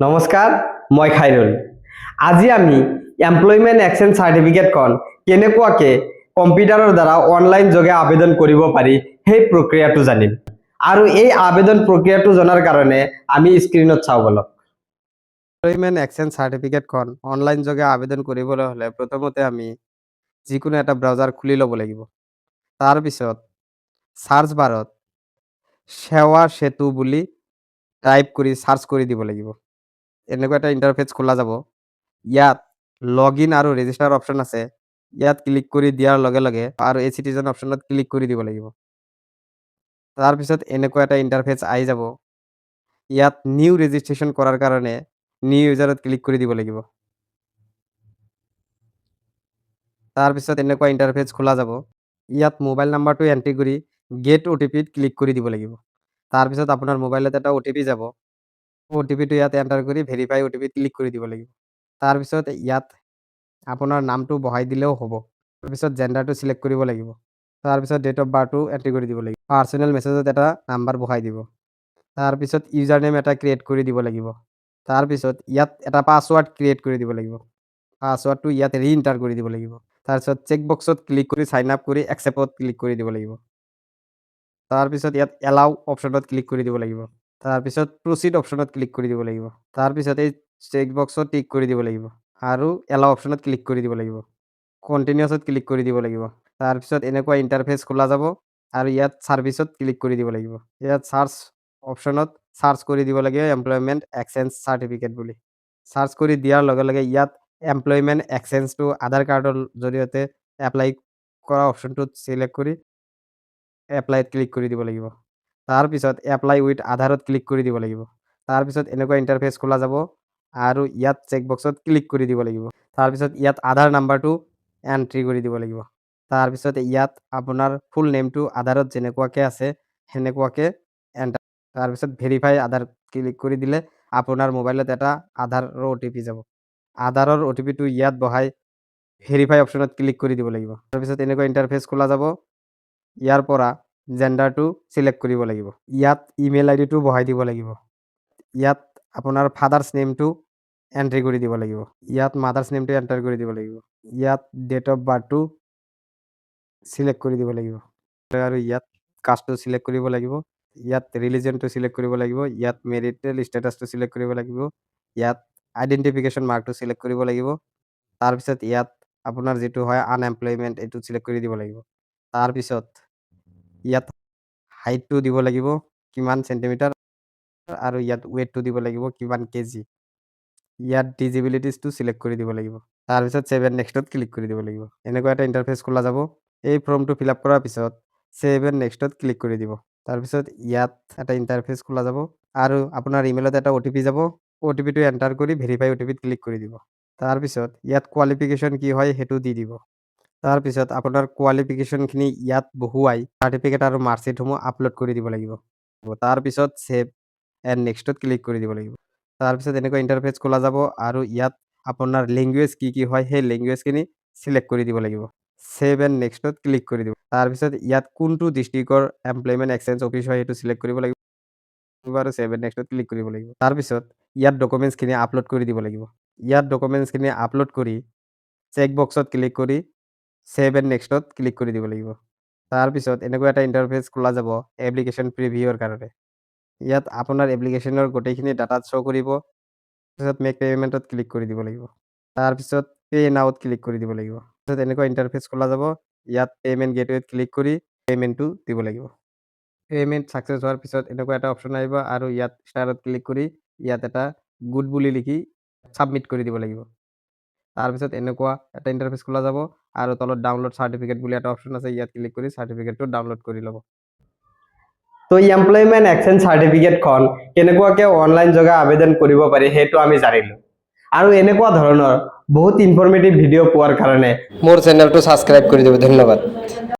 নমস্কাৰ, মই খাইৰুল। আজি আমি এমপ্লয়মেণ্ট এক্সচেঞ্জ চাৰ্টিফিকেটখন কেনেকুৱাকৈ কম্পিউটাৰৰ দ্বাৰা অনলাইন যোগে আবেদন কৰিব পাৰি সেই প্ৰক্ৰিয়াটো জানিম। আৰু এই আবেদন প্ৰক্ৰিয়াটো জনাৰ কাৰণে আমি স্ক্ৰীনত চাওঁ বলক। এমপ্লয়মেণ্ট এক্সচেঞ্জ চাৰ্টিফিকেটখন অনলাইন যোগে আবেদন কৰিবলৈ হ'লে প্ৰথমতে আমি যিকোনো এটা ব্ৰাউজাৰ খুলি ল'ব লাগিব। তাৰপিছত সাৰ্চ বাৰত সেৱা সেতু বুলি টাইপ কৰি সাৰ্চ কৰি দিব লাগিব। এনেকুৱা এটা ইণ্টাৰফেচ খোলা যাব। ইয়াত লগইন আৰু ৰেজিষ্টাৰ অপশ্যন আছে। ইয়াত ক্লিক কৰি দিয়াৰ লগে লগে আৰু এই চিটিজেন অপশ্যনত ক্লিক কৰি দিব লাগিব। তাৰপিছত এনেকুৱা এটা ইণ্টাৰফেচ আহি যাব। ইয়াত নিউ ৰেজিষ্ট্ৰেশ্যন কৰাৰ কাৰণে নিউ ইউজাৰত ক্লিক কৰি দিব লাগিব। তাৰপিছত এনেকুৱা ইণ্টাৰফেচ খোলা যাব। ইয়াত মোবাইল নাম্বাৰটো এণ্ট্ৰি কৰি গেট OTPত ক্লিক কৰি দিব লাগিব। তাৰপিছত আপোনাৰ মোবাইলত এটা OTP যাব। OTPটো ইয়াত এণ্টাৰ কৰি ভেৰিফাই OTPত ক্লিক কৰি দিব লাগিব। তাৰপিছত ইয়াত আপোনাৰ নামটো বহাই দিলেও হ'ব। তাৰপিছত জেণ্ডাৰটো চিলেক্ট কৰিব লাগিব। তাৰপিছত ডেট অফ বাৰ্থটো এণ্ট্ৰি কৰি দিব লাগিব। পাৰ্চনেল মেছেজত এটা নাম্বাৰ বহাই দিব। তাৰপিছত ইউজাৰ নেম এটা ক্ৰিয়েট কৰি দিব লাগিব। তাৰপিছত ইয়াত এটা পাছৱৰ্ড ক্ৰিয়েট কৰি দিব লাগিব। পাছৱৰ্ডটো ইয়াত ৰিএণ্টাৰ কৰি দিব লাগিব। তাৰপিছত চেক বক্সত ক্লিক কৰি চাইন আপ কৰি একচেপ্টত ক্লিক কৰি দিব লাগিব। তাৰপিছত ইয়াত এলাউ অপশ্যনত ক্লিক কৰি দিব লাগিব। তাৰপিছত প্ৰচিড অপশ্যনত ক্লিক কৰি দিব লাগিব। তাৰপিছত এই চেক বক্সত টিক কৰি দিব লাগিব আৰু এলাউ অপশ্যনত ক্লিক কৰি দিব লাগিব। কণ্টিনিউছত ক্লিক কৰি দিব লাগিব। তাৰপিছত এনেকুৱা ইণ্টাৰফেচ খোলা যাব আৰু ইয়াত ছাৰ্ভিচত ক্লিক কৰি দিব লাগিব। ইয়াত চাৰ্চ অপশ্যনত চাৰ্চ কৰি দিব লাগে এমপ্লয়মেণ্ট এক্সচেঞ্জ চাৰ্টিফিকেট বুলি। চাৰ্চ কৰি দিয়াৰ লগে লগে ইয়াত এমপ্লয়মেণ্ট এক্সচেঞ্জটো আধাৰ কাৰ্ডৰ জৰিয়তে এপ্লাই কৰা অপশ্যনটোত চিলেক্ট কৰি এপ্লাইত ক্লিক কৰি দিব লাগিব। তাৰপিছত এপ্লাই উইথ আধাৰত ক্লিক কৰি দিব লাগিব। তাৰপিছত এনেকুৱা ইণ্টাৰফেচ খোলা যাব আৰু ইয়াত চেক বক্সত ক্লিক কৰি দিব লাগিব। তাৰপিছত ইয়াত আধাৰ নাম্বাৰটো এণ্ট্ৰি কৰি দিব লাগিব। তাৰপিছত ইয়াত আপোনাৰ ফুল নেমটো আধাৰত যেনেকুৱাকৈ আছে সেনেকুৱাকৈ এণ্টাৰ। তাৰপিছত ভেৰিফাই আধাৰ ক্লিক কৰি দিলে আপোনাৰ মোবাইলত এটা আধাৰৰ OTP যাব। আধাৰৰ OTPটো ইয়াত বহাই ভেৰিফাই অপশ্যনত ক্লিক কৰি দিব লাগিব। তাৰপিছত এনেকুৱা ইণ্টাৰফেচ খোলা যাব। ইয়াৰ পৰা জেণ্ডাৰটো চিলেক্ট কৰিব লাগিব। ইয়াত ইমেইল আইডিটো বহাই দিব লাগিব। ইয়াত আপোনাৰ ফাদাৰ্ছ নেমটো এণ্ট্ৰি কৰি দিব লাগিব। ইয়াত মাদাৰ্ছ নেমটো এণ্টাৰ কৰি দিব লাগিব। ইয়াত ডেট অফ বাৰ্থটো চিলেক্ট কৰি দিব লাগিব আৰু ইয়াত কাষ্টটো চিলেক্ট কৰিব লাগিব। ইয়াত ৰিলিজনটো চিলেক্ট কৰিব লাগিব। ইয়াত মেৰিটেল ষ্টেটাছটো চিলেক্ট কৰিব লাগিব। ইয়াত আইডেণ্টিফিকেশ্যন মাৰ্কটো চিলেক্ট কৰিব লাগিব। তাৰপিছত ইয়াত আপোনাৰ যিটো হয় আনএমপ্লয়মেণ্ট এইটো চিলেক্ট কৰি দিব লাগিব। তাৰপিছত ইয়াত হাইটটো দিব লাগিব কিমান চেণ্টিমিটাৰ আৰু ইয়াত ৱেটটো দিব লাগিব কিমান কেজি। ইয়াত ডিজিবিলিটিজটো চিলেক্ট কৰি দিব লাগিব। তাৰপিছত ছেভ এণ্ড নেক্সটত ক্লিক কৰি দিব লাগিব। এনেকুৱা এটা ইণ্টাৰফেচ খোলা যাব। এই ফৰ্মটো ফিল আপ কৰাৰ পিছত ছেভ এণ্ড নেক্সটত ক্লিক কৰি দিব। তাৰপিছত ইয়াত এটা ইণ্টাৰফেচ খোলা যাব আৰু আপোনাৰ ইমেইলত এটা OTP যাব। OTPটো এণ্টাৰ কৰি ভেৰিফাই OTPত ক্লিক কৰি দিব। তাৰপিছত ইয়াত কোৱালিফিকেশ্যন কি হয় সেইটো দি দিব। তাৰপিছত আপোনাৰ কোৱালিফিকেশ্যনখিনি ইয়াত বহুৱাই চাৰ্টিফিকেট আৰু মাৰ্কশ্বিটসমূহ আপলোড কৰি দিব লাগিব। তাৰপিছত ছেভ এণ্ড নেক্সটত ক্লিক কৰি দিব লাগিব। তাৰপিছত এনেকুৱা ইণ্টাৰফেচ খোলা যাব আৰু ইয়াত আপোনাৰ লেংগুৱেজ কি হয় সেই লেংগুৱেজখিনি চিলেক্ট কৰি দিব লাগিব। ছেভ এণ্ড নেক্সটত ক্লিক কৰি দিব। তাৰপিছত ইয়াত কোনটো ডিষ্ট্ৰিক্টৰ এমপ্লয়মেণ্ট এক্সচেঞ্জ অফিচ হয় সেইটো চিলেক্ট কৰিব লাগিব আৰু ছেভ এণ্ড নেক্সটত ক্লিক কৰিব লাগিব। তাৰপিছত ইয়াত ডকুমেণ্টছখিনি আপলোড কৰি দিব লাগিব। ইয়াত ডকুমেণ্টছখিনি আপলোড কৰি চেক বক্সত ক্লিক কৰি ছেভ এণ্ড নেক্সটত ক্লিক কৰি দিব লাগিব। তাৰপিছত এনেকুৱা এটা ইণ্টাৰফেচ খোলা যাব এপ্লিকেশ্যন প্ৰিভিউৰ কাৰণে। ইয়াত আপোনাৰ এপ্লিকেশ্যনৰ গোটেইখিনি ডাটাত শ্ব' কৰিব। তাৰপিছত মেক পে'মেণ্টত ক্লিক কৰি দিব লাগিব। তাৰপিছত পে' নাওত ক্লিক কৰি দিব লাগিব। তাৰপিছত এনেকুৱা ইণ্টাৰফেচ খোলা যাব। ইয়াত পে'মেণ্ট গেটৱেত ক্লিক কৰি পে'মেণ্টটো দিব লাগিব। পে'মেণ্ট ছাকচেছ হোৱাৰ পিছত এনেকুৱা এটা অপশ্যন আহিব আৰু ইয়াত ষ্টাৰত ক্লিক কৰি ইয়াত এটা গুড বুলি লিখি ছাবমিট কৰি দিব লাগিব। তাৰপিছত এনেকুৱা এটা ইণ্টাৰফেচ খোলা যাব আৰু তলত ডাউনলোড চাৰ্টিফিকেট বুলি এটা অপশ্যন আছে। ইয়াত ক্লিক কৰি চাৰ্টিফিকেটটো ডাউনলোড কৰি ল'ব। তো এমপ্লয়মেণ্ট এক্সচেঞ্জ চাৰ্টিফিকেটখন কেনেকুৱাকৈ অনলাইন যোগে আবেদন কৰিব পাৰি সেইটো আমি জানিলোঁ। আৰু এনেকুৱা ধৰণৰ বহুত ইনফৰ্মেটিভ ভিডিঅ' পোৱাৰ কাৰণে মোৰ চেনেলটো ছাবস্ক্ৰাইব কৰি দিব। ধন্যবাদ।